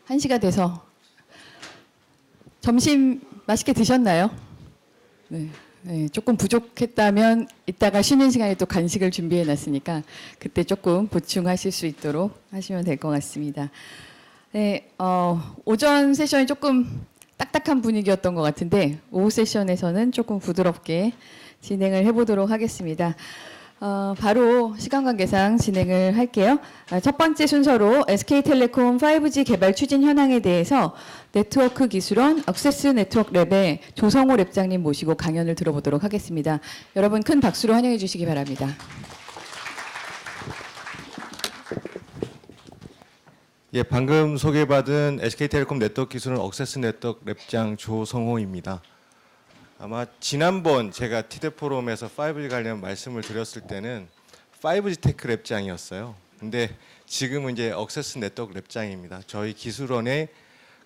1시가 돼서 점심 맛있게 드셨나요? 네. 네, 조금 부족했다면 이따가 쉬는 시간에 또 간식을 준비해 놨으니까 그때 조금 보충하실 수 있도록 하시면 될 것 같습니다. 네, 오전 세션이 조금 딱딱한 분위기였던 것 같은데 오후 세션에서는 조금 부드럽게 진행을 해보도록 하겠습니다. 바로 시간 관계상 진행을 할게요. 첫 번째 순서로 SK텔레콤 5G 개발 추진 현황에 대해서 네트워크 기술원 억세스 네트워크 랩의 조성호 랩장님 모시고 강연을 들어보도록 하겠습니다. 여러분 큰 박수로 환영해 주시기 바랍니다. 예, 방금 소개받은 SK텔레콤 네트워크 기술원 억세스 네트워크 랩장 조성호입니다. 아마 지난번 제가 티드 포럼에서 5G 관련 말씀을 드렸을 때는 5G 테크 랩장이었어요. 근데 지금은 이제 억세스 네트워크 랩장입니다. 저희 기술원의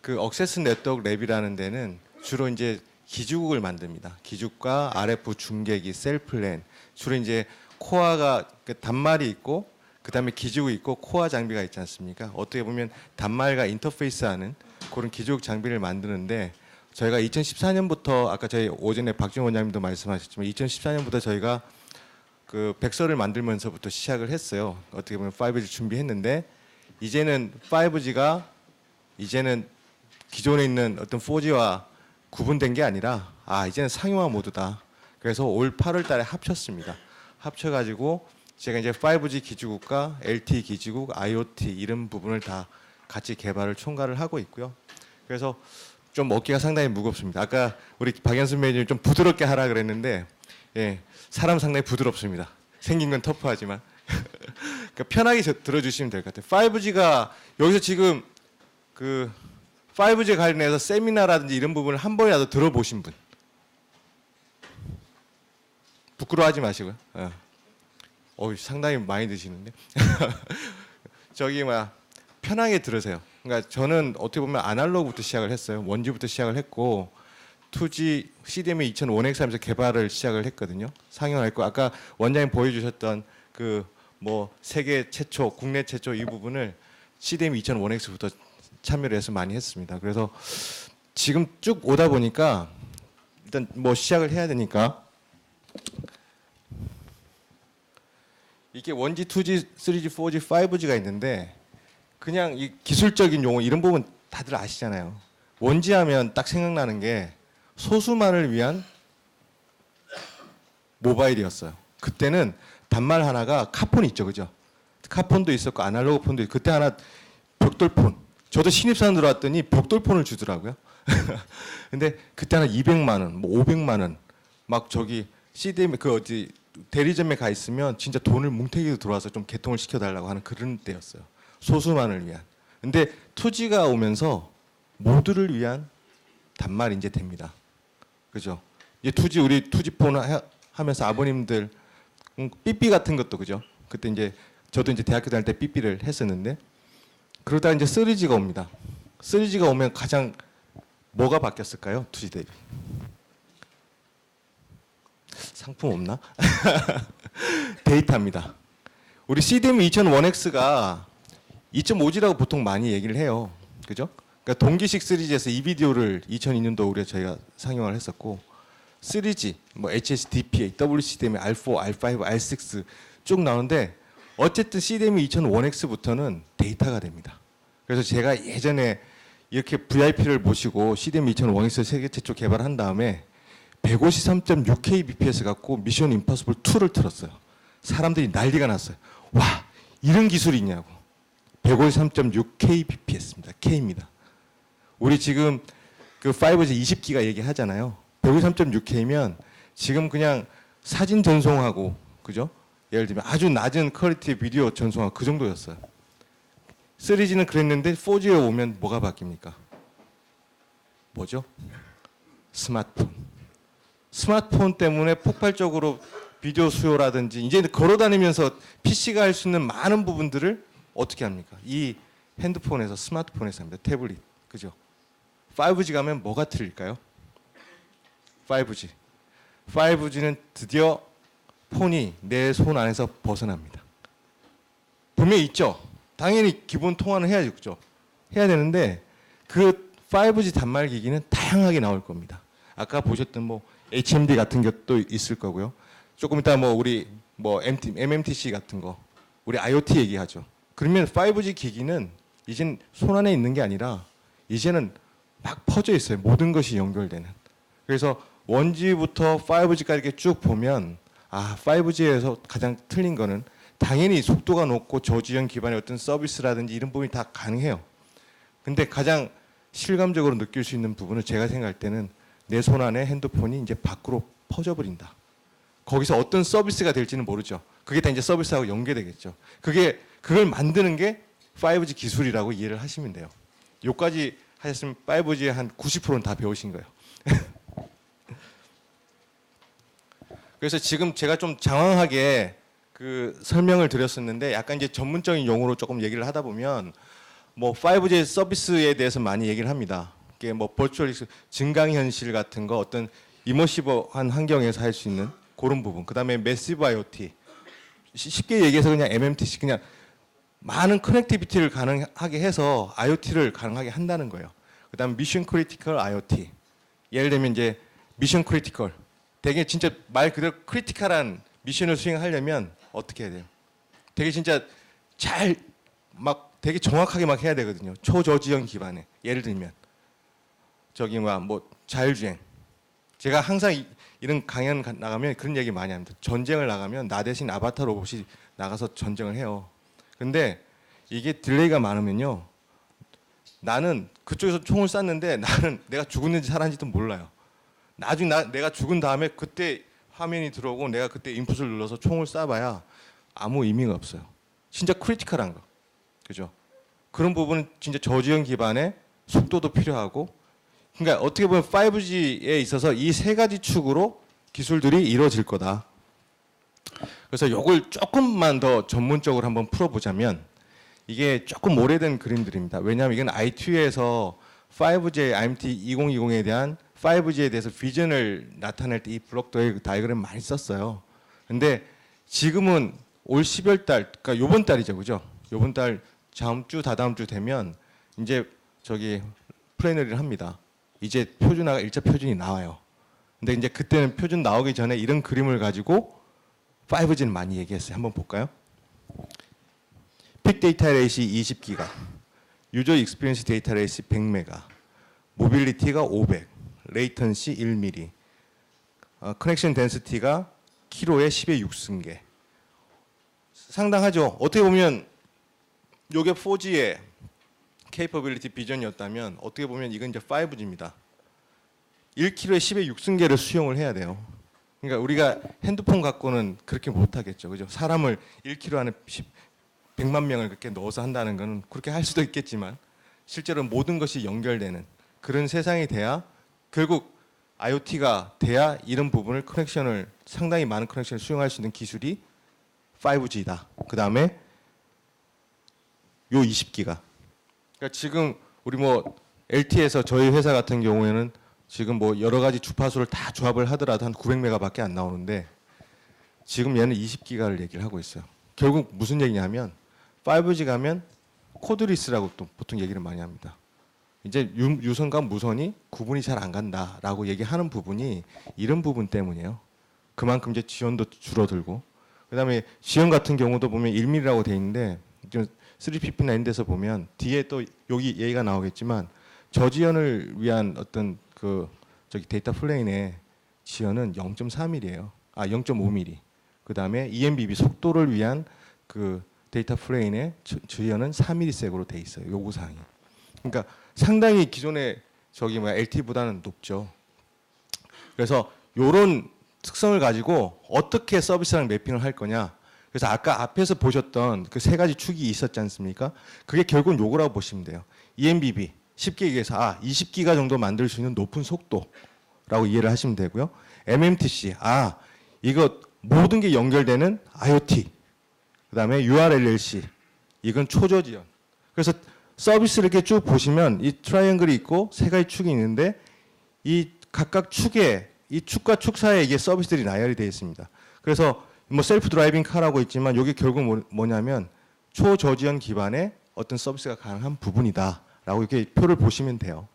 그 억세스 네트워크 랩이라는 데는 주로 이제 기주국을 만듭니다. 기주국과 RF 중계기, 셀플랜, 주로 이제 코어가 그 단말이 있고 그다음에 기주국 있고 코어 장비가 있지 않습니까? 어떻게 보면 단말과 인터페이스하는 그런 기주국 장비를 만드는데 저희가 2014년부터 아까 저희 오전에 박준 원장님도 말씀하셨지만 2014년부터 저희가 그 백서를 만들면서부터 시작을 했어요. 어떻게 보면 5G 준비했는데 이제는 5G가 이제는 기존에 있는 어떤 4G와 구분된 게 아니라 이제는 상용화 모드다. 그래서 올 8월 달에 합쳤습니다. 합쳐가지고 제가 이제 5G 기지국과 LTE 기지국, IoT 이런 부분을 다 같이 개발을 총괄을 하고 있고요. 그래서 좀 어깨가 상당히 무겁습니다. 아까 우리 박연순 매니저님 좀 부드럽게 하라 그랬는데 예, 사람 상당히 부드럽습니다. 생긴 건 터프하지만 그러니까 편하게 들어주시면 될 것 같아요. 5G가 여기서 지금 그 5G 관련해서 세미나라든지 이런 부분을 한 번이라도 들어보신 분 부끄러워하지 마시고요. 상당히 많이 드시는데 저기 편하게 들으세요. 그러니까 저는 어떻게 보면 아날로그부터 시작을 했어요. 원지부터 시작을 했고 2G CDMA 2001X 하면서 개발을 시작을 했거든요. 상용화했고 아까 원장님 보여주셨던 그 뭐 세계 최초, 국내 최초 이 부분을 CDMA 2001X부터 참여를 해서 많이 했습니다. 그래서 지금 쭉 오다 보니까 일단 뭐 시작을 해야 되니까 이게 1G, 2G, 3G, 4G, 5G가 있는데 그냥 이 기술적인 용어 이런 부분 다들 아시잖아요. 1G 하면 딱 생각나는 게 소수만을 위한 모바일이었어요. 그때는 단말 하나가 카폰 있죠, 그죠? 카폰도 있었고 아날로그 폰도 있고 그때 하나 벽돌폰. 저도 신입사원 들어왔더니 벽돌폰을 주더라고요. 근데 그때 하나 200만 원, 뭐 500만 원, 막 저기 CDM 그 어디 대리점에 가 있으면 진짜 돈을 뭉태기로 들어와서 좀 개통을 시켜달라고 하는 그런 때였어요. 소수만을 위한. 근데 2G가 오면서 모두를 위한 단말이 이제 됩니다. 그죠? 이제 2G 우리 2G 폰 하면서 아버님들 삐삐 같은 것도 그죠? 그때 이제 저도 이제 대학교 다닐 때 삐삐를 했었는데 그러다 이제 3G가 옵니다. 3G가 오면 가장 뭐가 바뀌었을까요? 2G 대비. 상품 없나? 데이터입니다. 우리 CDMA 2001X가 2.5G라고 보통 많이 얘기를 해요. 그죠? 그러니까 동기식 3G에서 이 비디오를 2002년도 우리가 저희가 상용화를 했었고 3G, 뭐 HSDPA, WCDMA, R4, R5, R6 쭉 나오는데 어쨌든 CDMA 2001X부터는 데이터가 됩니다. 그래서 제가 예전에 이렇게 VIP를 모시고 CDMA 2001X 세계 최초 개발한 다음에 153.6kbps 갖고 미션 임파서블 2를 틀었어요. 사람들이 난리가 났어요. 와, 이런 기술이 있냐고. 153.6kbps입니다. K입니다. 우리 지금 그 5G 20기가 얘기하잖아요. 153.6K면 지금 그냥 사진 전송하고 그죠? 예를 들면 아주 낮은 퀄리티의 비디오 전송하고 그 정도였어요. 3G는 그랬는데 4G에 오면 뭐가 바뀝니까? 뭐죠? 스마트폰. 스마트폰 때문에 폭발적으로 비디오 수요라든지 이제 걸어다니면서 PC가 할 수 있는 많은 부분들을 어떻게 합니까? 이 핸드폰에서 스마트폰에서 합니다. 태블릿. 그죠? 5G 가면 뭐가 틀릴까요? 5G. 5G는 드디어 폰이 내 손 안에서 벗어납니다. 분명히 있죠. 당연히 기본 통화는 해야죠. 그죠? 해야 되는데 그 5G 단말 기기는 다양하게 나올 겁니다. 아까 보셨던 뭐 HMD 같은 것도 있을 거고요. 조금 이따 뭐 우리 뭐 MMTC 같은 거, 우리 IoT 얘기하죠. 그러면 5G 기기는 이젠 손 안에 있는 게 아니라 이제는 막 퍼져 있어요. 모든 것이 연결되는. 그래서 1G부터 5G까지 이렇게 쭉 보면 5G에서 가장 틀린 거는 당연히 속도가 높고 저지연 기반의 어떤 서비스라든지 이런 부분이 다 가능해요. 근데 가장 실감적으로 느낄 수 있는 부분은 제가 생각할 때는 내 손 안에 핸드폰이 이제 밖으로 퍼져버린다. 거기서 어떤 서비스가 될지는 모르죠. 그게 다 이제 서비스하고 연계되겠죠. 그걸 만드는 게 5G 기술이라고 이해를 하시면 돼요. 요까지 하셨으면 5G의 한 90%는 다 배우신 거예요. 그래서 지금 제가 좀 장황하게 그 설명을 드렸었는데 약간 이제 전문적인 용어로 조금 얘기를 하다 보면 뭐 5G 서비스에 대해서 많이 얘기를 합니다. 이게 뭐 버추얼 증강현실 같은 거 어떤 이머시브한 환경에서 할 수 있는 그런 부분. 그다음에 매시브 IoT. 쉽게 얘기해서 그냥 MMTC 그냥 많은 커넥티비티를 가능하게 해서 IoT를 가능하게 한다는 거예요. 그다음에 미션 크리티컬 IoT. 예를 들면 이제 미션 크리티컬. 되게 진짜 말 그대로 크리티컬한 미션을 수행하려면 어떻게 해야 돼요? 되게 진짜 잘 막 되게 정확하게 막 해야 되거든요. 초저지연 기반에. 예를 들면 저기 뭐 자율주행. 제가 항상 이런 강연 나가면 그런 얘기 많이 합니다. 전쟁을 나가면 나 대신 아바타 로봇이 나가서 전쟁을 해요. 근데 이게 딜레이가 많으면요. 나는 그쪽에서 총을 쐈는데 나는 내가 죽었는지 살았는지도 몰라요. 나중에 내가 죽은 다음에 그때 화면이 들어오고 내가 그때 인풋을 눌러서 총을 쏴봐야 아무 의미가 없어요. 진짜 크리티컬한 거. 그죠? 그런 부분은 진짜 저지연 기반의 속도도 필요하고 그러니까 어떻게 보면 5G에 있어서 이 세 가지 축으로 기술들이 이루어질 거다. 그래서 이걸 조금만 더 전문적으로 한번 풀어보자면 이게 조금 오래된 그림들입니다. 왜냐하면 이건 ITU에서 5G IMT 2020에 대한 5G에 대해서 비전을 나타낼 때 이 블록 다이어그램 많이 썼어요. 근데 지금은 올 12월 달, 그러니까 요번 달이죠, 그죠? 요번 달 다음 주, 다다음 주 되면 이제 저기 플래너리를 합니다. 이제 표준화가 일자 표준이 나와요. 근데 이제 그때는 표준 나오기 전에 이런 그림을 가지고 5G는 많이 얘기했어요. 한번 볼까요? 픽 데이터 레이시 20기가, 유저 익스피리언스 데이터 레이시 100메가, 모빌리티가 500, 레이턴시 1mm, 커넥션 덴시티가 키로에 10의 6승계. 상당하죠. 어떻게 보면 이게 4G의 케이퍼빌리티 비전이었다면 어떻게 보면 이건 이제 5G입니다. 1kg에 10의 6승계를 수용을 해야 돼요. 그러니까 우리가 핸드폰 갖고는 그렇게 못 하겠죠. 그죠? 사람을 1kg 안에 100만 명을 그렇게 넣어서 한다는 거는 그렇게 할 수도 있겠지만 실제로 모든 것이 연결되는 그런 세상이 돼야 결국 IoT가 돼야 이런 부분을 커넥션을 상당히 많은 커넥션을 수용할 수 있는 기술이 5G다. 그다음에 요 20기가. 그러니까 지금 우리 뭐 LTE에서 저희 회사 같은 경우에는 지금 뭐 여러 가지 주파수를 다 조합을 하더라도 한 900메가밖에 안 나오는데 지금 얘는 20기가를 얘기를 하고 있어요. 결국 무슨 얘기냐면 5G 가면 코드리스라고 또 보통 얘기를 많이 합니다. 이제 유선과 무선이 구분이 잘 안 간다라고 얘기하는 부분이 이런 부분 때문이에요. 그만큼 이제 지원도 줄어들고 그다음에 지원 같은 경우도 보면 1mm라고 돼 있는데 3PP나 이런 데서 보면 뒤에 또 여기 얘기가 나오겠지만 저지연을 위한 어떤 그 저기 데이터 플레인의 지연은 0.4mm예요. 0.5mm. 그다음에 EMBB 속도를 위한 그 데이터 플레인의 지연은 4ms으로 돼 있어요. 요구 사항이. 그러니까 상당히 기존의 저기 LTE보다는 높죠. 그래서 요런 특성을 가지고 어떻게 서비스랑 매핑을 할 거냐. 그래서 아까 앞에서 보셨던 그 세 가지 축이 있었지 않습니까? 그게 결국은 요거라고 보시면 돼요. EMBB 쉽게 얘기해서 20기가 정도 만들 수 있는 높은 속도라고 이해를 하시면 되고요. MMTC 이거 모든 게 연결되는 IoT. 그다음에 URLLC 이건 초저지연. 그래서 서비스를 이렇게 쭉 보시면 이 트라이앵글이 있고 세 가지 축이 있는데 이 각각 축에 이 축과 축 사이에 이게 서비스들이 나열이 되어 있습니다. 그래서 뭐 셀프 드라이빙 카라고 있지만 이게 결국 뭐냐면 초저지연 기반의 어떤 서비스가 가능한 부분이다 있다라고 이렇게 표를 보시면 돼요.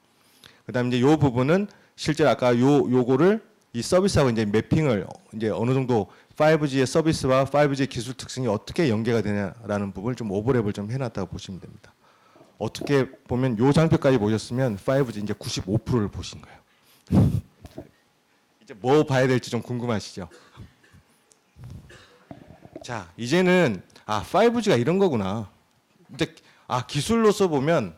그다음에 이제 요 부분은 실제 아까 요거를 이 서비스하고 이제 매핑을 이제 어느 정도 5G의 서비스와 5G의 기술 특성이 어떻게 연계가 되냐라는 부분을 좀 오버랩을 좀 해놨다고 보시면 됩니다. 어떻게 보면 요 장표까지 보셨으면 5G 이제 95%를 보신 거예요. 이제 뭐 봐야 될지 좀 궁금하시죠? 자, 이제는 5G가 이런 거구나. 근데 기술로서 보면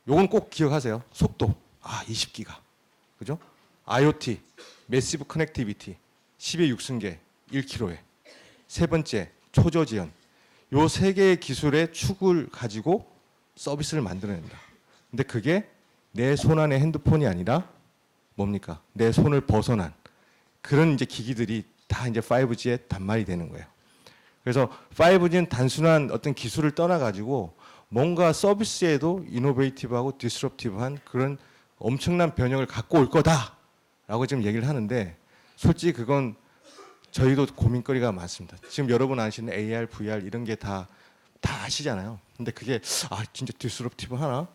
요건 꼭 기억하세요. 속도. 20기가. 그죠? IoT, 매시브 커넥티비티, 10의 6승계, 1km에. 세 번째, 초저지연. 요 세 개의 기술의 축을 가지고 서비스를 만들어낸다. 근데 그게 내 손 안에 핸드폰이 아니라 뭡니까? 내 손을 벗어난 그런 이제 기기들이 다 이제 5G의 단말이 되는 거예요. 그래서 5G는 단순한 어떤 기술을 떠나 가지고 뭔가 서비스에도 이노베이티브하고 디스럽티브한 그런 엄청난 변형을 갖고 올 거다라고 지금 얘기를 하는데 솔직히 그건 저희도 고민거리가 많습니다. 지금 여러분 아시는 AR, VR 이런 게 다 아시잖아요. 근데 그게 진짜 디스럽티브 하나?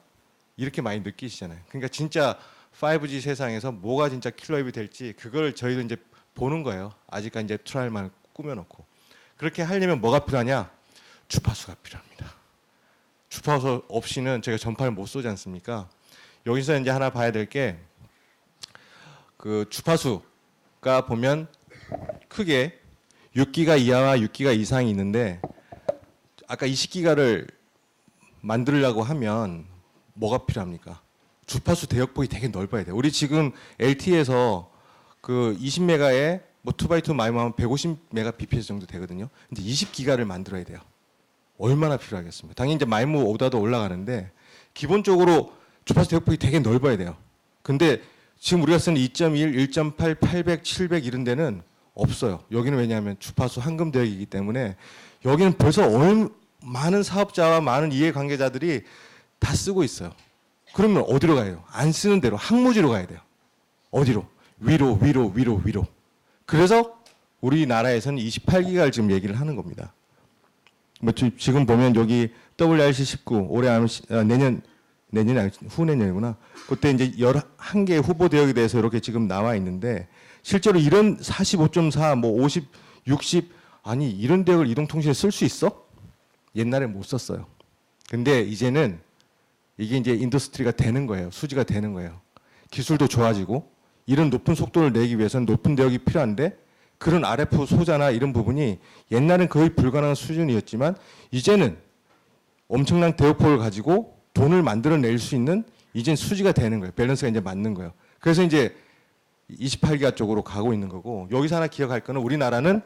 이렇게 많이 느끼시잖아요. 그러니까 진짜 5G 세상에서 뭐가 진짜 킬러앱이 될지 그걸 저희도 이제 보는 거예요. 아직까지 이제 트라이얼만 꾸며놓고. 그렇게 하려면 뭐가 필요하냐? 주파수가 필요합니다. 주파수 없이는 저희가 전파를 못 쏘지 않습니까? 여기서 이제 하나 봐야 될 게 그 주파수가 보면 크게 6기가 이하와 6기가 이상이 있는데 아까 20기가를 만들려고 하면 뭐가 필요합니까? 주파수 대역폭이 되게 넓어야 돼요. 우리 지금 LTE에서 그 20메가에 뭐 2x2 마이너하면 150메가bps 정도 되거든요. 근데 20기가를 만들어야 돼요. 얼마나 필요하겠습니까? 당연히 이제 마이무 오다도 올라가는데 기본적으로 주파수 대역폭이 되게 넓어야 돼요. 근데 지금 우리가 쓰는 2.1, 1.8, 800, 700 이런 데는 없어요. 여기는 왜냐하면 주파수 한금 대역이기 때문에 여기는 벌써 많은 사업자와 많은 이해관계자들이 다 쓰고 있어요. 그러면 어디로 가야 돼요? 안 쓰는 대로 항무지로 가야 돼요. 어디로? 위로. 그래서 우리나라에서는 28기가를 지금 얘기를 하는 겁니다. 뭐 지금 보면 여기 WRC19 올해 내년이 아니고 후내년이구나. 그때 이제 11개 후보 대역에 대해서 이렇게 지금 나와 있는데 실제로 이런 45.4, 뭐 50, 60 아니 이런 대역을 이동통신에 쓸 수 있어? 옛날에 못 썼어요. 근데 이제는 이게 이제 인더스트리가 되는 거예요. 수지가 되는 거예요. 기술도 좋아지고 이런 높은 속도를 내기 위해서는 높은 대역이 필요한데 그런 RF 소자나 이런 부분이 옛날엔 거의 불가능한 수준이었지만 이제는 엄청난 대역폭을 가지고 돈을 만들어낼 수 있는 이젠 수지가 되는 거예요. 밸런스가 이제 맞는 거예요. 그래서 이제 28기가 쪽으로 가고 있는 거고 여기서 하나 기억할 거는 우리나라는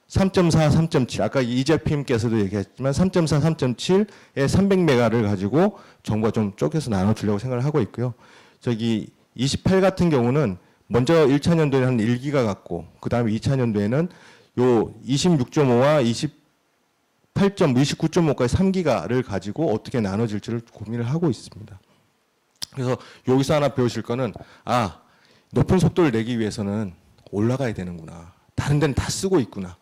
3.4, 3.7 아까 이재PM께서도 얘기했지만 3.4, 3.7의 300메가를 가지고 정부가 좀 쪼개서 나눠주려고 생각을 하고 있고요. 저기 28 같은 경우는 먼저 1차 년도에는 한 1기가 갖고 그 다음에 2차 년도에는 요 26.5와 29.5까지 3기가를 가지고 어떻게 나눠질지를 고민을 하고 있습니다. 그래서 여기서 하나 배우실 거는 높은 속도를 내기 위해서는 올라가야 되는구나. 다른 데는 다 쓰고 있구나.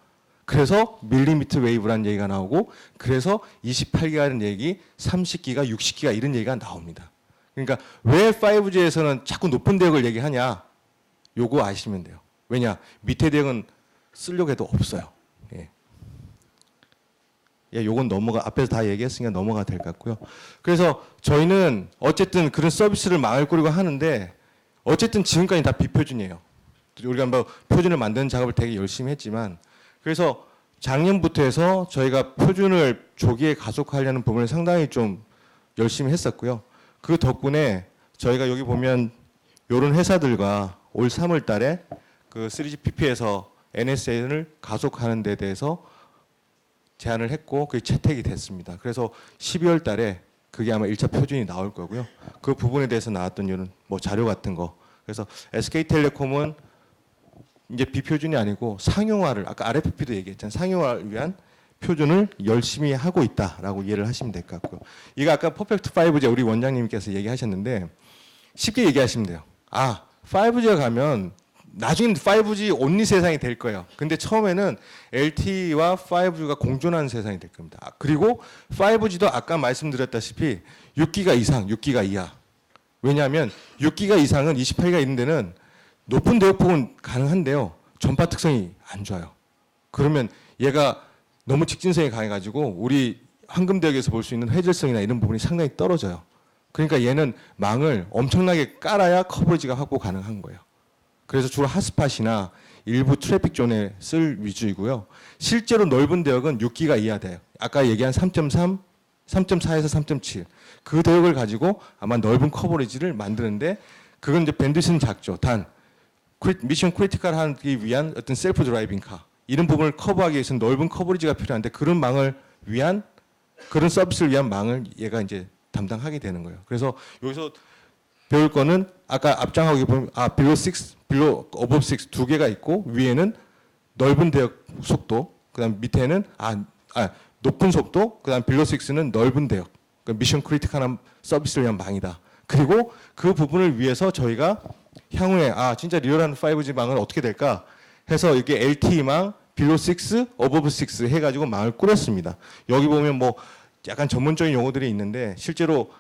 그래서 밀리미터 웨이브라는 얘기가 나오고 그래서 28기가라는 얘기, 30기가, 60기가 이런 얘기가 나옵니다. 그러니까 왜 5G에서는 자꾸 높은 대역을 얘기하냐? 요거 아시면 돼요. 왜냐? 밑에 대역은 쓰려고 해도 없어요. 요건 앞에서 다 얘기했으니까 넘어가 될 것 같고요. 그래서 저희는 어쨌든 그런 서비스를 망을 꾸리고 하는데 어쨌든 지금까지 다 비표준이에요. 우리가 뭐 표준을 만드는 작업을 되게 열심히 했지만 그래서 작년부터 해서 저희가 표준을 조기에 가속화하려는 부분을 상당히 좀 열심히 했었고요. 그 덕분에 저희가 여기 보면 이런 회사들과 올 3월 달에 그 3GPP에서 NSN을 가속하는 데 대해서 제안을 했고 그게 채택이 됐습니다. 그래서 12월 달에 그게 아마 1차 표준이 나올 거고요. 그 부분에 대해서 나왔던 이런 뭐 자료 같은 거. 그래서 SK텔레콤은 이제 비표준이 아니고 상용화를 아까 RFP도 얘기했잖아요. 상용화를 위한 표준을 열심히 하고 있다라고 이해를 하시면 될 것 같고요. 이거 아까 퍼펙트 5G 우리 원장님께서 얘기하셨는데 쉽게 얘기하시면 돼요. 5G가 가면 나중에는 5G 온리 세상이 될 거예요. 근데 처음에는 LTE와 5G가 공존하는 세상이 될 겁니다. 그리고 5G도 아까 말씀드렸다시피 6기가 이상, 6기가 이하. 왜냐하면 6기가 이상은 28기가 있는 데는 높은 대역폭은 가능한데요. 전파 특성이 안 좋아요. 그러면 얘가 너무 직진성이 강해가지고 우리 황금대역에서 볼 수 있는 회절성이나 이런 부분이 상당히 떨어져요. 그러니까 얘는 망을 엄청나게 깔아야 커버리지가 확보 가능한 거예요. 그래서 주로 핫스팟이나 일부 트래픽 존에 쓸 위주이고요. 실제로 넓은 대역은 6기가 이하 돼요. 아까 얘기한 3.3, 3.4에서 3.7. 그 대역을 가지고 아마 넓은 커버리지를 만드는데 그건 이제 밴드위스는 작죠. 단 미션 크리티컬 하기 위한 어떤 셀프 드라이빙 카 이런 부분을 커버하기 위해서는 넓은 커버리지가 필요한데 그런 망을 위한 그런 서비스를 위한 망을 얘가 이제 담당하게 되는 거예요. 그래서 여기서 배울 거는 아까 앞장하고 보면 빌로 6, 빌로 어버 6 두 개가 있고 위에는 넓은 대역 속도, 그다음 밑에는 높은 속도, 그다음 빌로 6는 넓은 대역. 그러니까 미션 크리티컬한 서비스를 위한 망이다. 그리고 그 부분을 위해서 저희가 향후에 진짜 리얼한 5G 망은 어떻게 될까 해서 이게 LTE망, 빌로 6, 어버브 6 해가지고 망을 꾸렸습니다. 여기 보면 뭐 약간 전문적인 용어들이 있는데 실제로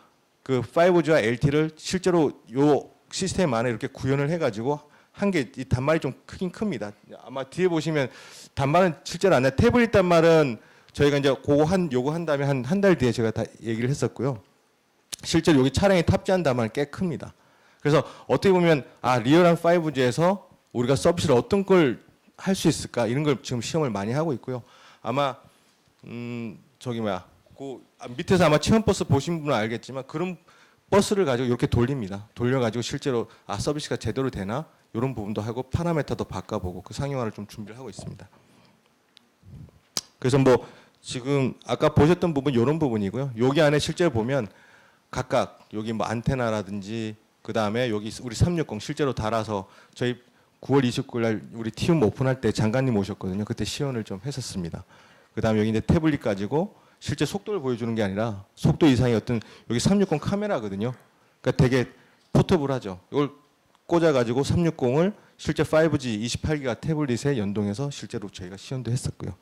그 5G와 LTE를 실제로 요 시스템 안에 이렇게 구현을 해가지고 한 개 이 단말이 좀 크긴 큽니다. 아마 뒤에 보시면 단말은 실제로 안 나요. 태블릿 단말은 저희가 이제 요거 한 다음에 한 달 뒤에 제가 다 얘기를 했었고요. 실제로 여기 차량에 탑재한 단말은 꽤 큽니다. 그래서 어떻게 보면 리얼한 5G에서 우리가 서비스를 어떤 걸 할 수 있을까 이런 걸 지금 시험을 많이 하고 있고요. 아마 밑에서 아마 체험 버스 보신 분은 알겠지만 그런 버스를 가지고 이렇게 돌립니다. 돌려가지고 실제로 서비스가 제대로 되나 이런 부분도 하고 파라메터도 바꿔보고 그 상용화를 좀 준비를 하고 있습니다. 그래서 뭐 지금 아까 보셨던 부분 이런 부분이고요. 여기 안에 실제로 보면 각각 여기 뭐 안테나라든지 그 다음에 여기 우리 360 실제로 달아서 저희 9월 29일 날 우리 티움 오픈할 때 장관님 오셨거든요. 그때 시연을 좀 했었습니다. 그 다음에 여기 이제 태블릿 가지고 실제 속도를 보여주는 게 아니라 속도 이상의 어떤 여기 360 카메라거든요. 그러니까 되게 포터블하죠. 이걸 꽂아가지고 360을 실제 5G 28기가 태블릿에 연동해서 실제로 저희가 시연도 했었고요.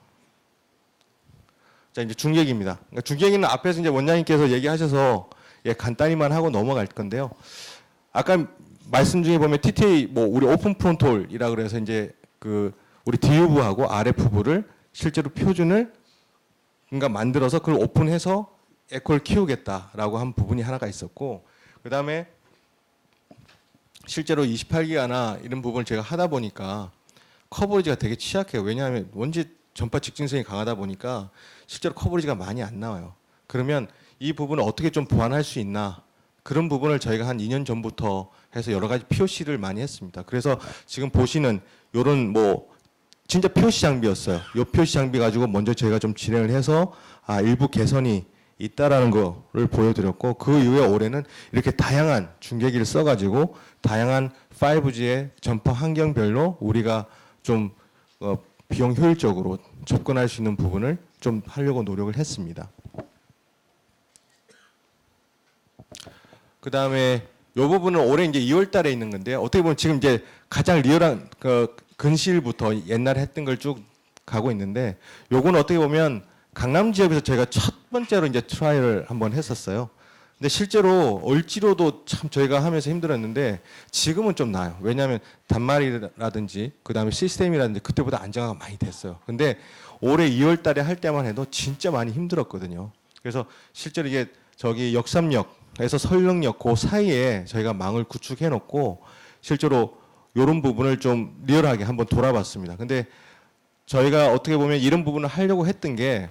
자 이제 중계기입니다. 그러니까 중계기는 앞에서 이제 원장님께서 얘기하셔서 간단히만 하고 넘어갈 건데요. 아까 말씀 중에 보면 TTA 뭐 우리 오픈 프론톨이라 그래서 이제 그 우리 DU부하고 RF부를 실제로 표준을 그러니까 만들어서 그걸 오픈해서 에코를 키우겠다라고 한 부분이 하나가 있었고 그다음에 실제로 28기가나 이런 부분을 제가 하다 보니까 커버리지가 되게 취약해요. 왜냐하면 원지 전파 직진성이 강하다 보니까 실제로 커버리지가 많이 안 나와요. 그러면 이 부분을 어떻게 좀 보완할 수 있나 그런 부분을 저희가 한 2년 전부터 해서 여러 가지 POC를 많이 했습니다. 그래서 지금 보시는 요런 뭐 진짜 POC 장비였어요. 요 POC 장비 가지고 먼저 저희가 좀 진행을 해서 일부 개선이 있다라는 거를 보여드렸고 그 이후에 올해는 이렇게 다양한 중계기를 써가지고 다양한 5G의 전파 환경별로 우리가 좀 비용 효율적으로 접근할 수 있는 부분을 좀 하려고 노력을 했습니다. 그 다음에 이 부분은 올해 이제 2월 달에 있는 건데요. 어떻게 보면 지금 이제 가장 리얼한 근시일부터 옛날에 했던 걸 쭉 가고 있는데 요건 어떻게 보면 강남 지역에서 저희가 첫 번째로 이제 트라이를 한번 했었어요. 근데 실제로 얼지로도 참 저희가 하면서 힘들었는데 지금은 좀 나아요. 왜냐하면 단말이라든지 그 다음에 시스템이라든지 그때보다 안정화가 많이 됐어요. 근데 올해 2월 달에 할 때만 해도 진짜 많이 힘들었거든요. 그래서 실제로 이게 저기 역삼역에서 설릉역 그 사이에 저희가 망을 구축해 놓고 실제로 이런 부분을 좀 리얼하게 한번 돌아봤습니다. 근데 저희가 어떻게 보면 이런 부분을 하려고 했던 게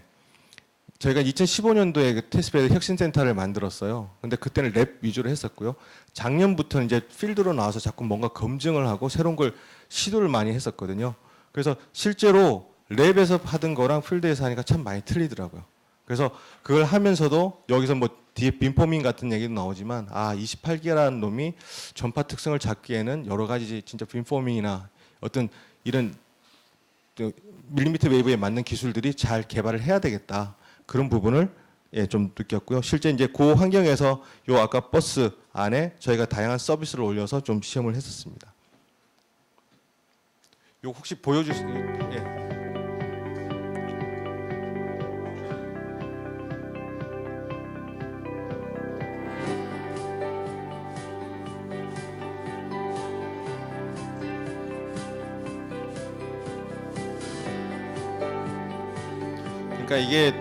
저희가 2015년도에 그 테스트베드 혁신센터를 만들었어요. 근데 그때는 랩 위주로 했었고요. 작년부터 이제 필드로 나와서 자꾸 뭔가 검증을 하고 새로운 걸 시도를 많이 했었거든요. 그래서 실제로 랩에서 하던 거랑 필드에서 하니까 참 많이 틀리더라고요. 그래서 그걸 하면서도 여기서 뭐 뒤에 빔포밍 같은 얘기도 나오지만 28기라는 놈이 전파 특성을 잡기에는 여러 가지 진짜 빔포밍이나 어떤 이런 밀리미터 웨이브에 맞는 기술들이 잘 개발을 해야 되겠다. 그런 부분을 좀 느꼈고요. 실제 이제 그 환경에서 요 아까 버스 안에 저희가 다양한 서비스를 올려서 좀 시험을 했었습니다. 요 혹시 보여줄 수 예. 요, 그러니까 이게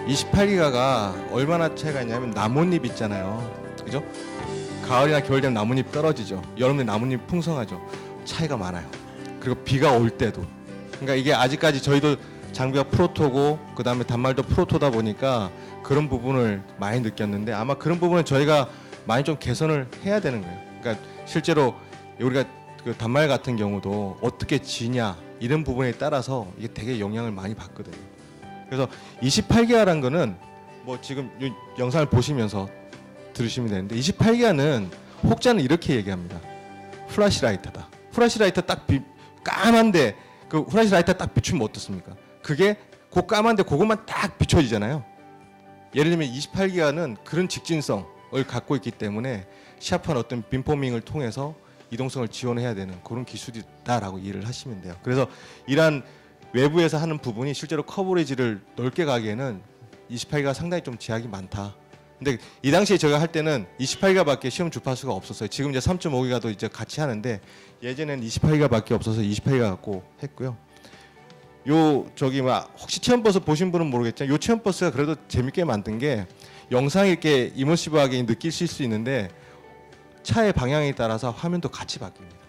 28기가가 얼마나 차이가 있냐면 나뭇잎 있잖아요. 그죠? 가을이나 겨울 되면 나뭇잎 떨어지죠. 여름에 나뭇잎 풍성하죠. 차이가 많아요. 그리고 비가 올 때도. 그러니까 이게 아직까지 저희도 장비가 프로토고 그다음에 단말도 프로토다 보니까 그런 부분을 많이 느꼈는데 아마 그런 부분은 저희가 많이 좀 개선을 해야 되는 거예요. 그러니까 실제로 우리가 그 단말 같은 경우도 어떻게 지냐 이런 부분에 따라서 이게 되게 영향을 많이 받거든요. 그래서 28기가라는 거는 뭐 지금 이 영상을 보시면서 들으시면 되는데 28기가는 혹자는 이렇게 얘기합니다. 플래시라이터다. 플래시라이터 딱 까만데 그 플래시라이터 딱 비추면 어떻습니까? 그게 그 까만데 그것만 딱 비춰지잖아요. 예를 들면 28기가는 그런 직진성을 갖고 있기 때문에 시합한 어떤 빔포밍을 통해서 이동성을 지원해야 되는 그런 기술이다라고 이해를 하시면 돼요. 그래서 이러한 외부에서 하는 부분이 실제로 커버리지를 넓게 가기에는 28기가 상당히 좀 제약이 많다. 근데 이 당시에 제가 할 때는 28기가밖에 시험 주파수가 없었어요. 지금 이제 3.5기가도 이제 같이 하는데 예전에는 28기가밖에 없어서 28기가 갖고 했고요. 요 저기 뭐 혹시 체험버스 보신 분은 모르겠지만 요 체험버스가 그래도 재밌게 만든 게 영상이 이렇게 이머시브하게 느끼실 수 있는데 차의 방향에 따라서 화면도 같이 바뀝니다.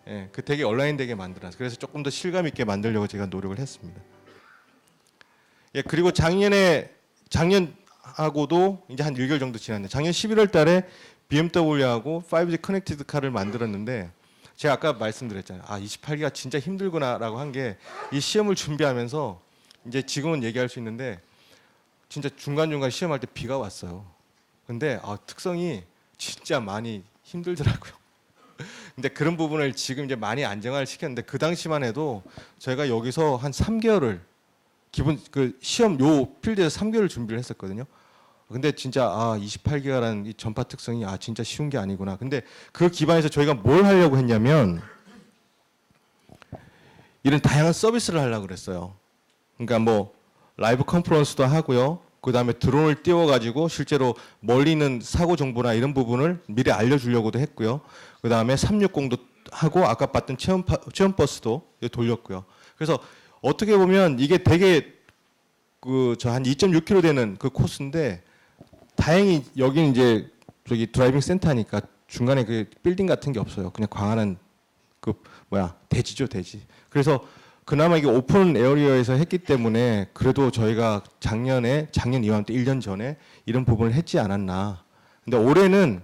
예, 그 되게 온라인 되게 만들어서 그래서 조금 더 실감 있게 만들려고 제가 노력을 했습니다. 예, 그리고 작년하고도 이제 한 1개월 정도 지났는데 작년 11월 달에 BMW하고 5G 커넥티드 카를 만들었는데 제가 아까 말씀드렸잖아요. 28기가 진짜 힘들구나라고 한 게 이 시험을 준비하면서 이제 지금은 얘기할 수 있는데 진짜 중간중간 시험할 때 비가 왔어요. 근데 특성이 진짜 많이 힘들더라고요. 근데 그런 부분을 지금 이제 많이 안정화를 시켰는데 그 당시만 해도 저희가 여기서 한 3개월을 기본 그 시험 요 필드에서 3개월을 준비를 했었거든요. 근데 진짜 28기가라는 이 전파 특성이 진짜 쉬운 게 아니구나. 근데 그 기반에서 저희가 뭘 하려고 했냐면 이런 다양한 서비스를 하려고 그랬어요. 그러니까 뭐 라이브 컨퍼런스도 하고요. 그다음에 드론을 띄워가지고 실제로 멀리 있는 사고 정보나 이런 부분을 미리 알려주려고도 했고요. 그다음에 360도 하고 아까 봤던 체험 버스도 돌렸고요. 그래서 어떻게 보면 이게 되게 그 저 한 2.6km 되는 그 코스인데 다행히 여기는 이제 저기 드라이빙 센터니까 중간에 그 빌딩 같은 게 없어요. 그냥 광활한 그 대지죠, 대지. 그래서 그나마 이게 오픈 에어리어에서 했기 때문에 그래도 저희가 작년 이맘때 1년 전에 이런 부분을 했지 않았나. 근데 올해는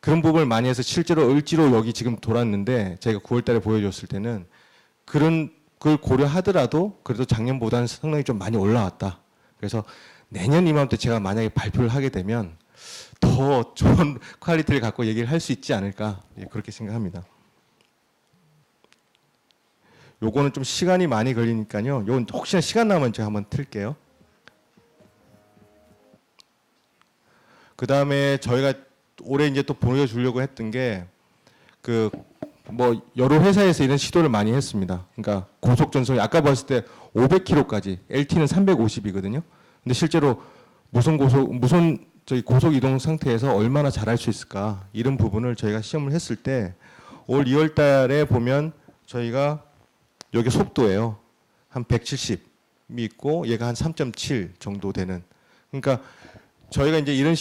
그런 부분을 많이 해서 실제로 을지로 여기 지금 돌았는데 제가 9월 달에 보여줬을 때는 그런 걸 고려하더라도 그래도 작년보다는 상당히 좀 많이 올라왔다. 그래서 내년 이맘때 제가 만약에 발표를 하게 되면 더 좋은 퀄리티를 갖고 얘기를 할 수 있지 않을까 그렇게 생각합니다. 요거는 좀 시간이 많이 걸리니까요. 요건 혹시나 시간 나면 제가 한번 틀게요. 그 다음에 저희가 올해 이제 또 보여주려고 했던 게 그 뭐 여러 회사에서 이런 시도를 많이 했습니다. 그러니까 고속 전송이 아까 봤을 때 500km까지 LT는 350이거든요. 근데 실제로 무선 고속 이동 상태에서 얼마나 잘할 수 있을까 이런 부분을 저희가 시험을 했을 때 올 2월 달에 보면 저희가 여기 속도예요. 한 170이 있고 얘가 한 3.7 정도 되는. 그러니까 저희가 이제 이런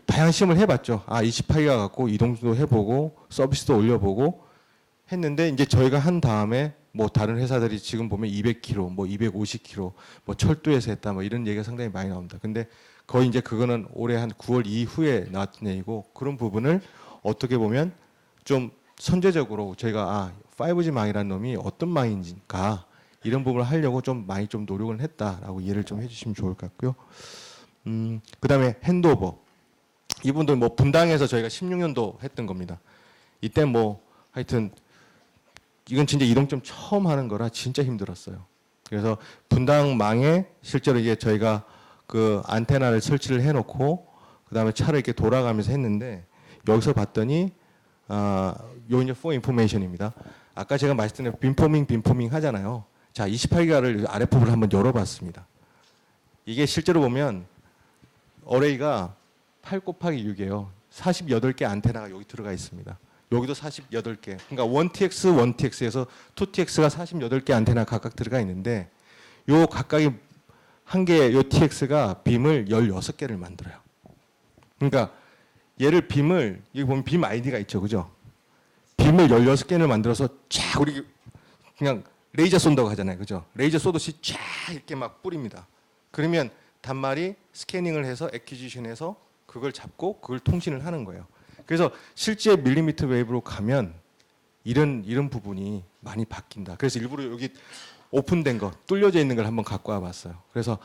다양한 시험을 해봤죠. 28기가 갖고 이동도 해보고 서비스도 올려보고 했는데 이제 저희가 한 다음에 뭐 다른 회사들이 지금 보면 200km, 뭐 250km, 뭐 철도에서 했다, 뭐 이런 얘기가 상당히 많이 나옵니다. 근데 거의 이제 그거는 올해 한 9월 이후에 나왔던 얘기고 그런 부분을 어떻게 보면 좀 선제적으로 저희가 5G 망이라는 놈이 어떤 망인가 이런 부분을 하려고 좀 많이 좀 노력을 했다라고 이해를 좀 해주시면 좋을 것 같고요. 그다음에 핸드오버 이분들 뭐 분당에서 저희가 16년도 했던 겁니다. 이때 뭐 하여튼 이건 진짜 이동점 처음 하는 거라 진짜 힘들었어요. 그래서 분당망에 실제로 이게 저희가 그 안테나를 설치를 해놓고 그다음에 차를 이렇게 돌아가면서 했는데 여기서 봤더니 요 이제 for information입니다. 아까 제가 말씀드린 빔포밍 하잖아요. 자, 28기가를 RF를 한번 열어봤습니다. 이게 실제로 보면 어레이가 8 곱하기 6이에요. 48개 안테나가 여기 들어가 있습니다. 여기도 48개. 그러니까 1TX에서 2TX가 48개 안테나 각각 들어가 있는데 요 각각이 한 개, 요 TX가 빔을 16개를 만들어요. 그러니까 얘를 빔을, 여기 보면 빔 아이디가 있죠. 그죠? 빔을 16개를 만들어서 쫙 우리 그냥 레이저 쏜다고 하잖아요. 그죠? 레이저 쏘듯이 쫙 이렇게 막 뿌립니다. 그러면 단말이 스캐닝을 해서 애퀴지션해서 그걸 잡고 그걸 통신을 하는 거예요. 그래서 실제 밀리미터 웨이브로 가면 이런 부분이 많이 바뀐다. 그래서 일부러 여기 오픈된 거, 뚫려져 있는 걸 한번 갖고 와봤어요. 그래서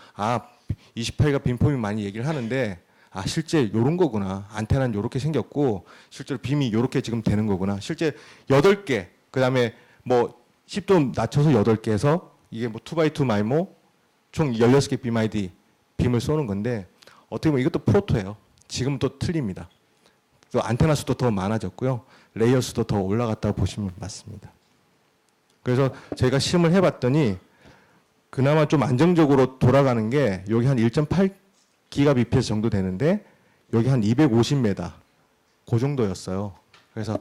28가 빔폼이 많이 얘기를 하는데 실제 이런 거구나. 안테나는 이렇게 생겼고 실제로 빔이 이렇게 지금 되는 거구나. 실제 8개, 그다음에 뭐 10도 낮춰서 8개에서 이게 뭐 2x2 마이모 총 16개 빔 아이디 빔을 쏘는 건데 어떻게 보면 이것도 프로토예요. 지금 또 틀립니다. 또 안테나 수도 더 많아졌고요. 레이어 수도 더 올라갔다고 보시면 맞습니다. 그래서 제가 시험을 해봤더니 그나마 좀 안정적으로 돌아가는 게 여기 한 1.8 GBps 정도 되는데 여기 한 250m 그 정도였어요. 그래서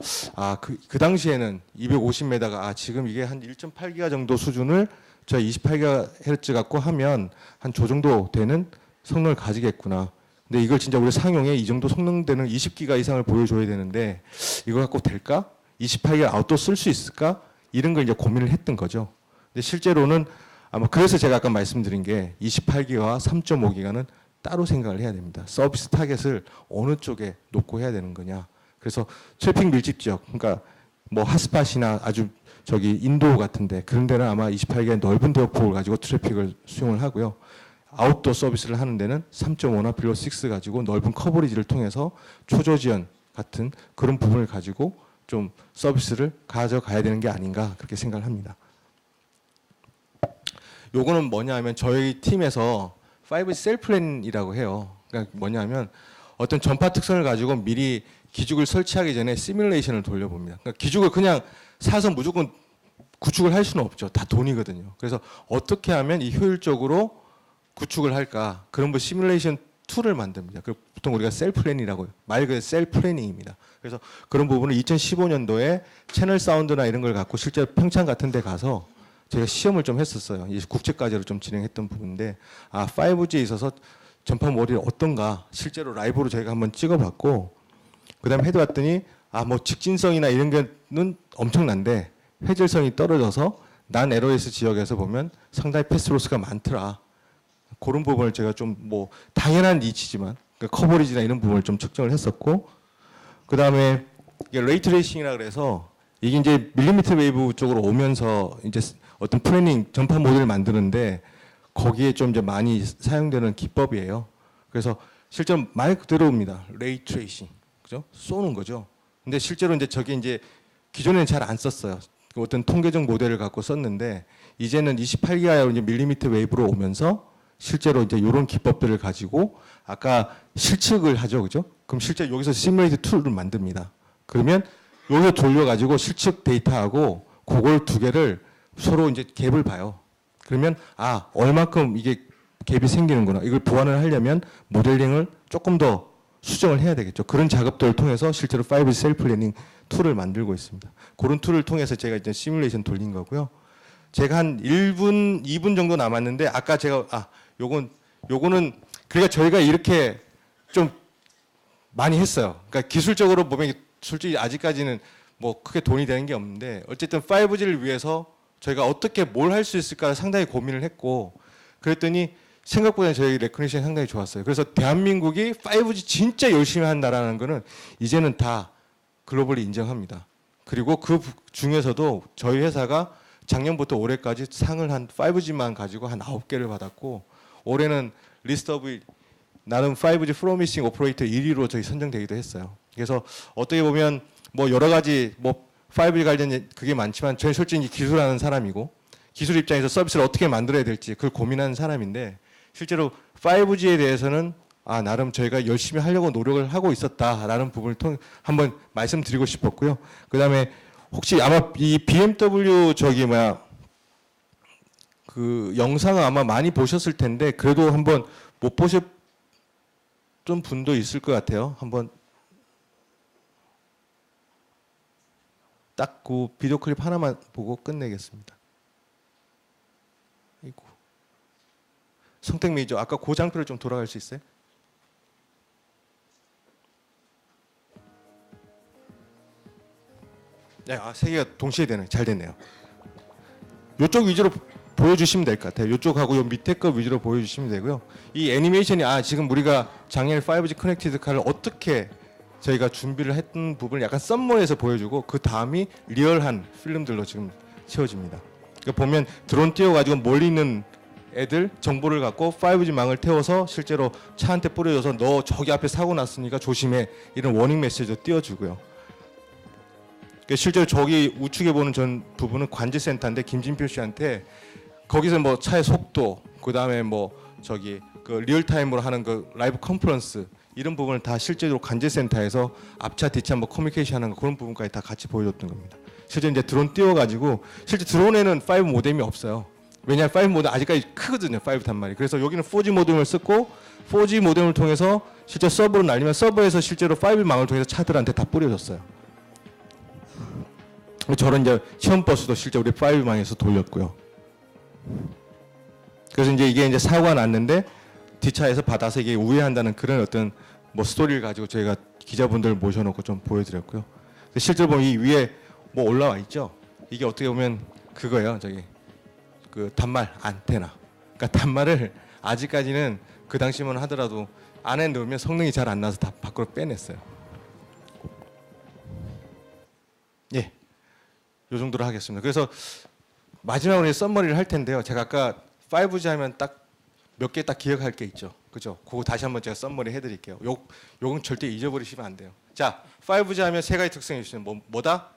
그 당시에는 250m가 지금 이게 한 1.8기가 정도 수준을 저희 28GHz 갖고 하면 한 저 정도 되는 성능을 가지겠구나. 근데 이걸 진짜 우리 상용에 이 정도 성능 되는 20기가 이상을 보여줘야 되는데 이거 갖고 될까? 28기가 아웃도어 쓸 수 있을까? 이런 걸 이제 고민을 했던 거죠. 근데 실제로는 아마 그래서 제가 아까 말씀드린 게 28기가와 3.5기가는 따로 생각을 해야 됩니다. 서비스 타겟을 어느 쪽에 놓고 해야 되는 거냐. 그래서 트래픽 밀집 지역, 그러니까 뭐 핫스팟이나 아주 저기 인도 같은데 그런 데는 아마 28기가 넓은 대역폭을 가지고 트래픽을 수용을 하고요. 아웃도어 서비스를 하는 데는 3.5나 빌로 6 가지고 넓은 커버리지를 통해서 초저지연 같은 그런 부분을 가지고 좀 서비스를 가져가야 되는 게 아닌가 그렇게 생각을 합니다. 요거는 뭐냐 하면 저희 팀에서 5G 셀 플랜이라고 해요. 그러니까 뭐냐 하면 어떤 전파 특성을 가지고 미리 기죽을 설치하기 전에 시뮬레이션을 돌려봅니다. 그러니까 기죽을 그냥 사서 무조건 구축을 할 수는 없죠. 다 돈이거든요. 그래서 어떻게 하면 이 효율적으로 구축을 할까? 그런 거 시뮬레이션 툴을 만듭니다. 그 보통 우리가 셀 플랜이라고 해요. 말 그대로 셀 플래닝입니다. 그래서 그런 부분을 2015년도에 채널 사운드나 이런 걸 갖고 실제 평창 같은 데 가서 제가 시험을 좀 했었어요. 이제 국제과제로 좀 진행했던 부분인데 5G에 있어서 전파 모델이 어떤가 실제로 라이브로 저희가 한번 찍어봤고 그다음에 해봤더니 뭐 직진성이나 이런 게는 엄청난데 회절성이 떨어져서 난 LOS 지역에서 보면 상당히 패스로스가 많더라. 그런 부분을 제가 좀 뭐 당연한 이치지만 그러니까 커버리지나 이런 부분을 좀 측정을 했었고 그다음에 이게 레이트레이싱이라 그래서 이게 이제 밀리미터 웨이브 쪽으로 오면서 이제 어떤 플래닝 전파 모델을 만드는데 거기에 좀 이제 많이 사용되는 기법이에요. 그래서 실제로 말 그대로입니다. 레이트레이싱. 그죠? 쏘는 거죠. 근데 실제로 이제 저게 이제 기존에는 잘 안 썼어요. 어떤 통계적 모델을 갖고 썼는데 이제는 28기가 이제 밀리미터 웨이브로 오면서 실제로 이제 이런 기법들을 가지고 아까 실측을 하죠. 그죠? 그럼 실제 여기서 시뮬레이트 툴을 만듭니다. 그러면 여기서 돌려가지고 실측 데이터하고 그걸 두 개를 서로 이제 갭을 봐요. 그러면 얼마큼 이게 갭이 생기는구나. 이걸 보완을 하려면 모델링을 조금 더 수정을 해야 되겠죠. 그런 작업들을 통해서 실제로 5G 셀 플래닝 툴을 만들고 있습니다. 그런 툴을 통해서 제가 이제 시뮬레이션 돌린 거고요. 제가 한 1분, 2분 정도 남았는데 아까 제가 요거는 그러니까 저희가 이렇게 좀 많이 했어요. 그러니까 기술적으로 보면 솔직히 아직까지는 뭐 크게 돈이 되는 게 없는데 어쨌든 5G를 위해서 저희가 어떻게 뭘 할 수 있을까 상당히 고민을 했고 그랬더니 생각보다 저희 레코니션이 상당히 좋았어요. 그래서 대한민국이 5G 진짜 열심히 한다라는 거는 이제는 다 글로벌리 인정합니다. 그리고 그 중에서도 저희 회사가 작년부터 올해까지 상을 한 5G만 가지고 한 9개를 받았고 올해는 리스트 오브 나름 5G 프로미싱 오퍼레이터 1위로 저희 선정되기도 했어요. 그래서 어떻게 보면 뭐 여러 가지 뭐 5G 관련 그게 많지만 저희 솔직히 기술하는 사람이고 기술 입장에서 서비스를 어떻게 만들어야 될지 그걸 고민하는 사람인데 실제로 5G에 대해서는 나름 저희가 열심히 하려고 노력을 하고 있었다라는 부분을 한번 말씀드리고 싶었고요. 그다음에 혹시 아마 이 BMW 그 영상을 아마 많이 보셨을 텐데 그래도 한번 못 보셨던 분도 있을 것 같아요. 한번 딱 그 비디오 클립 하나만 보고 끝내겠습니다. 아이고. 성택 매니저 아까 그 장표를 좀 돌아갈 수 있어요? 네, 세 개가 동시에 되네. 잘 됐네요. 이쪽 위주로 보여주시면 될 것 같아요. 이쪽하고 요 밑에 거 위주로 보여주시면 되고요. 이 애니메이션이 지금 우리가 작년에 5G 커넥티드 카를 어떻게 저희가 준비를 했던 부분을 약간 썸머에서 보여주고 그 다음이 리얼한 필름들로 지금 채워집니다. 그러니까 보면 드론 띄워가지고 멀리 있는 애들 정보를 갖고 5G 망을 태워서 실제로 차한테 뿌려줘서 너 저기 앞에 사고 났으니까 조심해 이런 워닝 메시지도 띄워주고요. 그러니까 실제로 저기 우측에 보는 전 부분은 관제센터인데 김진표 씨한테 거기서 뭐 차의 속도 그 다음에 뭐 저기 그 리얼타임으로 하는 그 라이브 컨퍼런스 이런 부분을 다 실제로 관제센터에서 앞차 뒤차 뭐 커뮤니케이션 하는 거 그런 부분까지 다 같이 보여줬던 겁니다. 실제 이제 드론 띄워가지고 실제 드론에는 5 모뎀이 없어요. 왜냐하면 5 모뎀 아직까지 크거든요. 5 단말이. 그래서 여기는 4G 모뎀을 쓰고 4G 모뎀을 통해서 실제 서버로 날리면 서버에서 실제로 5 망을 통해서 차들한테 다 뿌려줬어요. 저런 이제 시험 버스도 실제 우리 5 망에서 돌렸고요. 그래서 이제 이게 사고가 났는데 뒷차에서 받아서 이게 우회한다는 그런 어떤 뭐 스토리를 가지고 저희가 기자분들 모셔놓고 좀 보여드렸고요. 실제로 보면 이 위에 뭐 올라와 있죠. 이게 어떻게 보면 그거예요. 저기 그 단말 안테나. 그러니까 단말을 아직까지는 그 당시만 하더라도 안에 넣으면 성능이 잘 안 나서 다 밖으로 빼냈어요. 예, 요 정도로 하겠습니다. 그래서 마지막으로 썸머리를 할 텐데요. 제가 아까 5G 하면 딱 몇 개 딱 기억할 게 있죠. 그죠? 그거 다시 한번 제가 썸머리 해드릴게요. 요건 절대 잊어버리시면 안 돼요. 자, 5G 하면 세 가지 특성이 있어요. 뭐다?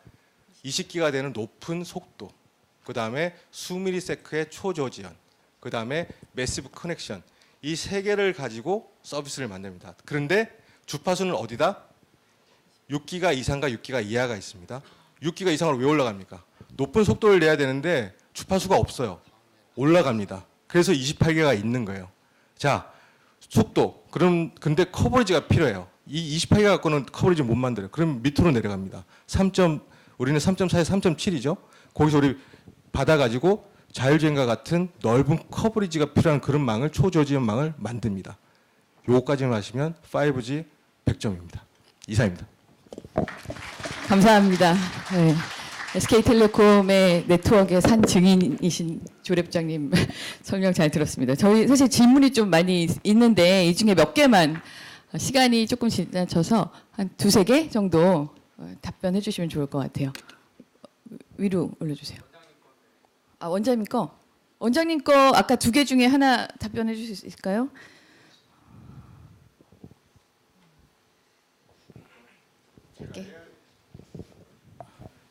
20기가 되는 높은 속도. 그 다음에 수미리세크의 초저지연. 그 다음에 매시브 커넥션. 이 세 개를 가지고 서비스를 만듭니다. 그런데 주파수는 어디다? 6기가 이상과 6기가 이하가 있습니다. 6기가 이상으로 왜 올라갑니까? 높은 속도를 내야 되는데 주파수가 없어요. 올라갑니다. 그래서 28개가 있는 거예요. 자, 속도. 근데 커버리지가 필요해요. 이 28개 갖고는 커버리지 못 만들어요. 그럼 밑으로 내려갑니다. 우리는 3.4에서 3.7이죠. 거기서 우리 받아가지고 자율주행과 같은 넓은 커버리지가 필요한 그런 망을 초저지연 망을 만듭니다. 요거까지만 하시면 5G 100점입니다. 이상입니다. 감사합니다. 네. SK텔레콤의 네트워크의 산 증인이신 조랩장님 설명 잘 들었습니다. 저희 사실 질문이 좀 많이 있는데 이 중에 몇 개만 시간이 조금 지나쳐서 한 두세 개 정도 답변해 주시면 좋을 것 같아요. 위로 올려주세요. 원장님 거. 원장님 거 아까 두 개 중에 하나 답변해 주실 수 있을까요?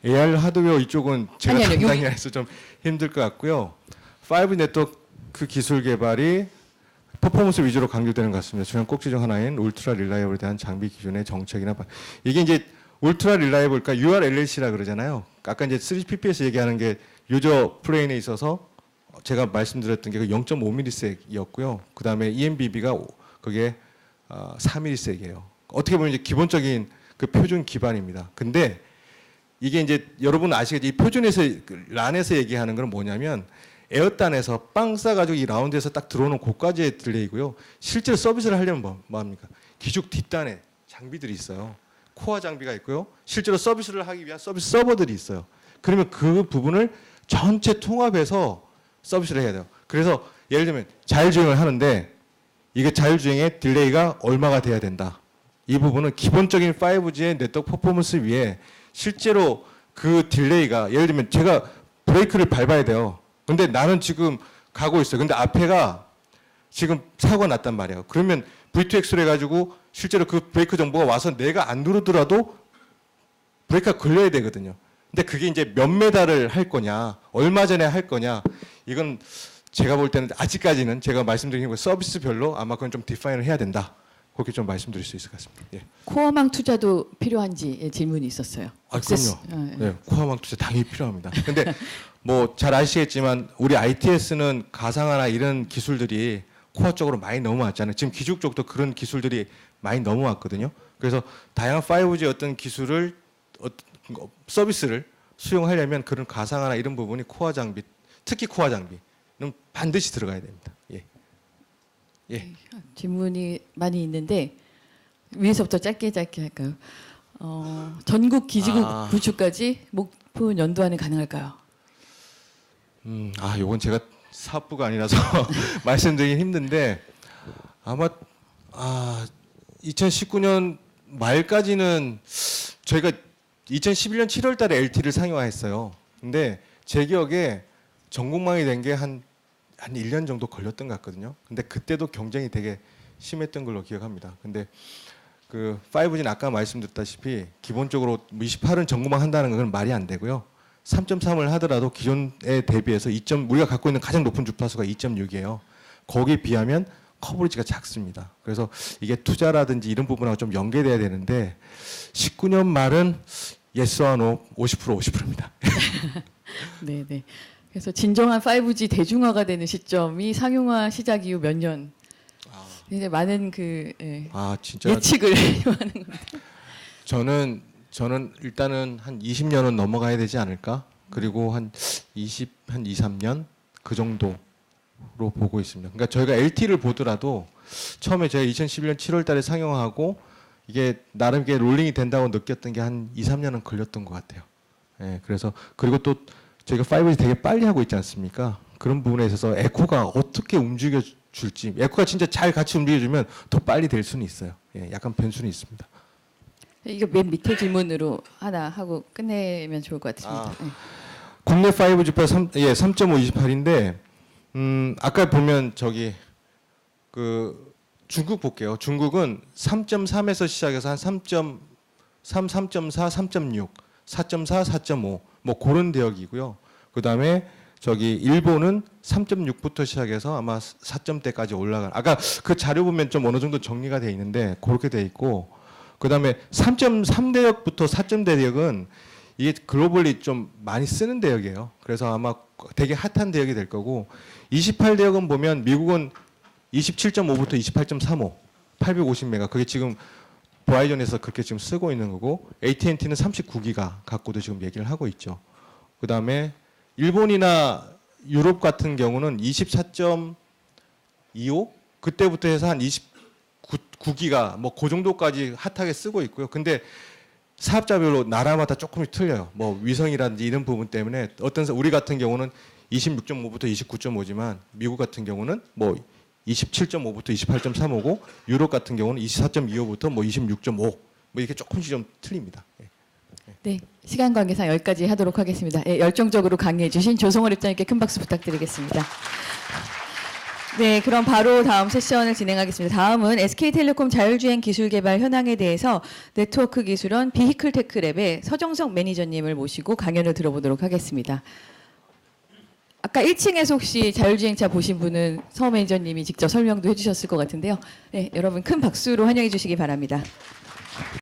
AR 하드웨어 이쪽은 제가 아니요, 담당이 해서 좀 힘들 것 같고요. 5 네트워크 기술 개발이 퍼포먼스 위주로 강조되는 것 같습니다. 중요한 꼭지 중 하나인 울트라 릴라이블에 대한 장비 기준의 정책이나 이게 이제 울트라 릴라이블, 그러니까 URLLC라 그러잖아요. 아까 이제 3GPP에서 얘기하는 게 유저 플레인에 있어서 제가 말씀드렸던 게 0.5ms이었고요. 그 다음에 ENBB가 그게 4ms이에요. 어떻게 보면 이제 기본적인 그 표준 기반입니다. 근데 이게 이제 여러분 아시겠죠? 이 표준에서 란에서 얘기하는 건 뭐냐면 에어단에서 빵 싸가지고 이 라운드에서 딱 들어오는 곳까지의 딜레이고요. 실제로 서비스를 하려면 뭐합니까? 기죽 뒷단에 장비들이 있어요. 코어 장비가 있고요. 실제로 서비스를 하기 위한 서비스 서버들이 있어요. 그러면 그 부분을 전체 통합해서 서비스를 해야 돼요. 그래서 예를 들면 자율주행을 하는데 이게 자율주행의 딜레이가 얼마가 돼야 된다. 이 부분은 기본적인 5G의 네트워크 퍼포먼스 위에 실제로 그 딜레이가 예를 들면 제가 브레이크를 밟아야 돼요. 근데 나는 지금 가고 있어요. 근데 앞에가 지금 사고가 났단 말이에요. 그러면 V2X로 해가지고 실제로 그 브레이크 정보가 와서 내가 안 누르더라도 브레이크가 걸려야 되거든요. 근데 그게 이제 몇 메달을 할 거냐, 얼마 전에 할 거냐, 이건 제가 볼 때는 아직까지는 제가 말씀드린 거 서비스별로 아마 그건 좀 디파인을 해야 된다. 그렇게 좀 말씀드릴 수 있을 것 같습니다. 예. 코어망 투자도 필요한지 질문이 있었어요. 그럼요. 네, 코어망 투자 당연히 필요합니다. 근데 뭐 잘 아시겠지만 우리 ITS는 가상화나 이런 기술들이 코어 쪽으로 많이 넘어왔잖아요. 지금 기죽 쪽도 그런 기술들이 많이 넘어왔거든요. 그래서 다양한 5G 어떤 기술을 서비스를 수용하려면 그런 가상화나 이런 부분이 코어 장비, 특히 코어 장비는 반드시 들어가야 됩니다. 예. 예. 질문이 많이 있는데 위에서부터 짧게 할까요? 전국 기지국 아. 구축까지 목표 연도 안에 가능할까요? 요건 제가 사업부가 아니라서 말씀드리긴 힘든데 아마 2019년 말까지는 저희가 2011년 7월 달에 LT를 상용화했어요. 근데 제 기억에 전국망이 된 게 한 1년 정도 걸렸던 것 같거든요. 근데 그때도 경쟁이 되게 심했던 걸로 기억합니다. 근데 그 5G는 아까 말씀드렸다시피 기본적으로 28은 전국망 한다는 건 말이 안 되고요. 3.3을 하더라도 기존에 대비해서 우리가 갖고 있는 가장 높은 주파수가 2.6이에요. 거기에 비하면 커버리지가 작습니다. 그래서 이게 투자라든지 이런 부분하고 좀 연계돼야 되는데 19년 말은 예스와 노 50% 50%입니다. 네, 네. 그래서 진정한 5G 대중화가 되는 시점이 상용화 시작 이후 몇 년. 이제 많은 진짜 예측을 하는 겁니다. 저는 일단은 한 20년은 넘어가야 되지 않을까? 그리고 한 2, 3년 그 정도로 보고 있습니다. 그러니까 저희가 LT를 보더라도 처음에 제가 2011년 7월 달에 상용하고 이게 나름 이게 롤링이 된다고 느꼈던 게 한 2, 3년은 걸렸던 것 같아요. 예, 그래서 그리고 또 저희가 5G 되게 빨리 하고 있지 않습니까? 그런 부분에 있어서 에코가 어떻게 움직여 줄지, 에코가 진짜 잘 같이 움직여주면 더 빨리 될 수는 있어요. 예, 약간 변수는 있습니다. 이거 맨 밑에 질문으로 하나 하고 끝내면 좋을 것 같습니다. 네. 국내 5G 3.5 28인데 아까 보면 그 중국 볼게요. 중국은 3.3에서 시작해서 한 3.3, 3.4, 3.6, 4.4, 4.5 뭐 그런 대역이고요. 그다음에 일본은 3.6부터 시작해서 아마 4점대까지 올라간. 아까 그 자료 보면 좀 어느 정도 정리가 돼 있는데 그렇게 돼 있고. 그다음에 3.3 대역부터 4점 대역은 이게 글로벌리 좀 많이 쓰는 대역이에요. 그래서 아마 되게 핫한 대역이 될 거고 28 대역은 보면 미국은 27.5부터 28.35, 850메가 그게 지금 버라이전에서 그렇게 지금 쓰고 있는 거고 AT&T는 39기가 갖고도 지금 얘기를 하고 있죠. 그다음에 일본이나 유럽 같은 경우는 24.25 그때부터 해서 한 29기가 뭐 그 정도까지 핫하게 쓰고 있고요. 근데 사업자별로 나라마다 조금씩 틀려요. 뭐 위성이라든지 이런 부분 때문에 우리 같은 경우는 26.5부터 29.5지만 미국 같은 경우는 뭐 27.5부터 28.35고 유럽 같은 경우는 24.25부터 뭐 26.5 뭐 이렇게 조금씩 좀 틀립니다. 네, 시간 관계상 여기까지 하도록 하겠습니다. 열정적으로 강의해 주신 조성월 입장님께 큰 박수 부탁드리겠습니다. 네, 그럼 바로 다음 세션을 진행하겠습니다. 다음은 SK텔레콤 자율주행 기술 개발 현황에 대해서 네트워크 기술원 비히클 테크랩의 서정석 매니저님을 모시고 강연을 들어보도록 하겠습니다. 아까 1층에서 혹시 자율주행차 보신 분은 서 매니저님이 직접 설명도 해주셨을 것 같은데요. 네, 여러분 큰 박수로 환영해 주시기 바랍니다.